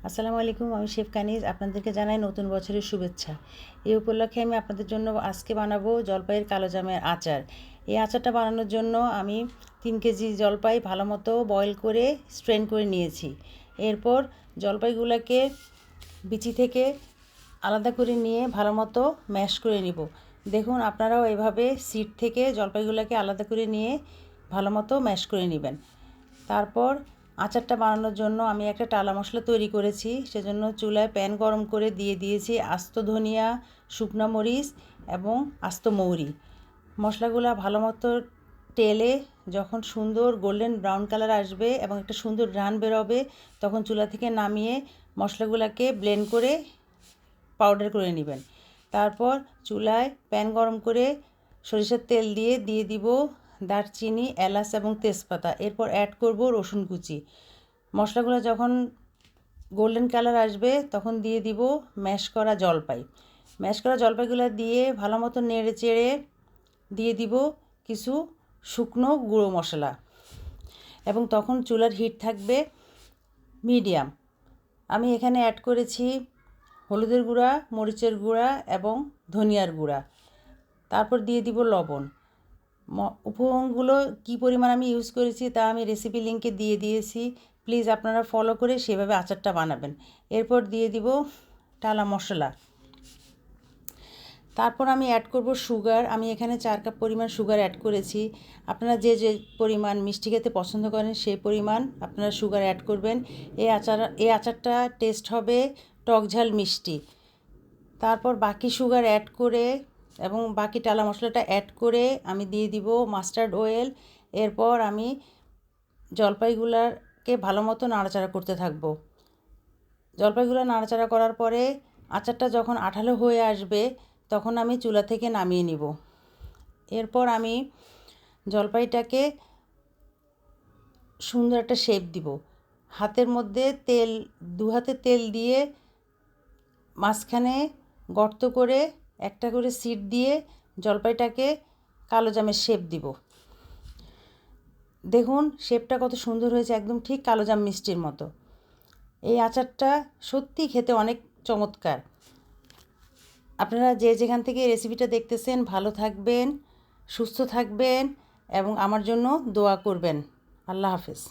আসসালামু আলাইকুম, আমি শেফ কানিজ আপনাদেরকে জানাই নতুন বছরের শুভেচ্ছা। এই উপলক্ষে আমি আপনাদের জন্য আজকে বানাবো জলপাইয়ের কালো জামের আচার। এই আচারটা বানানোর জন্য আমি 3 কেজি জলপাই ভালো মতো বয়েল করে স্ট্রেন করে নিয়েছি। এরপর জলপাইগুলোকে বিচি থেকে আলাদা করে নিয়ে ভালো মতো ম্যাশ করে নিব। দেখুন আপনারাও এভাবে সিড থেকে জলপাইগুলোকে আলাদা করে নিয়ে ভালো মতো ম্যাশ করে নেবেন। তারপর আচারটা বানানোর জন্য আমি একটা টালা মশলা তৈরি করেছি। সেজন্য চুলায় প্যান গরম করে দিয়ে দিয়েছি আস্ত ধনিয়া, শুকনো মরিচ এবং আস্ত মৌরি। মশলাগুলো ভালো মতো তেলে যখন সুন্দর গোল্ডেন ব্রাউন কালার আসবে এবং একটা সুন্দর ঘ্রাণ বেরোবে, তখন চুলা থেকে নামিয়ে মশলাগুলোকে ব্লেন্ড করে পাউডার করে নেবেন। তারপর চুলায় প্যান গরম করে সরিষার তেল দিয়ে দিব দারচিনি, এলাচ এবং তেজপাতা। এরপর অ্যাড করব রসুন কুচি। মশলাগুলো যখন গোল্ডেন কালার আসবে তখন দিয়ে দিব ম্যাশ করা জলপাই। ম্যাশ করা জলপাইগুলো দিয়ে ভালো মতো নেড়ে চেড়ে দিয়ে দিব কিছু শুকনো গুঁড়ো মশলা এবং তখন চুলার হিট থাকবে মিডিয়াম। আমি এখানে অ্যাড করেছি হলুদের গুঁড়া, মরিচের গুঁড়া এবং ধনিয়ার গুঁড়া। তারপর দিয়ে দিব লবণ। উপকরণগুলো কী পরিমাণ আমি ইউজ করেছি তা আমি রেসিপি লিঙ্কে দিয়ে দিয়েছি। প্লিজ আপনারা ফলো করে সেভাবে আচারটা বানাবেন। এরপর দিয়ে দিব টালা মশলা। তারপর আমি অ্যাড করব সুগার। আমি এখানে 4 কাপ পরিমাণ সুগার অ্যাড করেছি। আপনারা যে পরিমাণ মিষ্টি খেতে পছন্দ করেন সেই পরিমাণ আপনারা সুগার অ্যাড করবেন। এই আচারটা টেস্ট হবে টক ঝাল মিষ্টি। তারপর বাকি সুগার অ্যাড করে এবং বাকি টালা মশলাটা অ্যাড করে আমি দিয়ে দিব মাস্টার্ড অয়েল। এরপর আমি জলপাইগুলোকে ভালো মতো নাড়াচাড়া করতে থাকব। জলপাইগুলো নাড়াচাড়া করার পরে আচারটা যখন আঠালো হয়ে আসবে তখন আমি চুলা থেকে নামিয়ে নিব। এরপর আমি জলপাইটাকে সুন্দর একটা শেপ দিব। হাতের মধ্যে তেল, 2 হাতে তেল দিয়ে মাঝখানে গর্ত করে একটা করে সিড দিয়ে জলপাইটাকে কালো জামের শেপ দিব। দেখুন শেপটা কত সুন্দর হয়েছে, একদম ঠিক কালো জাম মিষ্টির মতো। এই আচারটা সত্যি খেতে অনেক চমৎকার। আপনারা যে যেখান থেকে রেসিপিটা দেখতেছেন ভালো থাকবেন, সুস্থ থাকবেন এবং আমার জন্য দোয়া করবেন। আল্লাহ হাফেজ।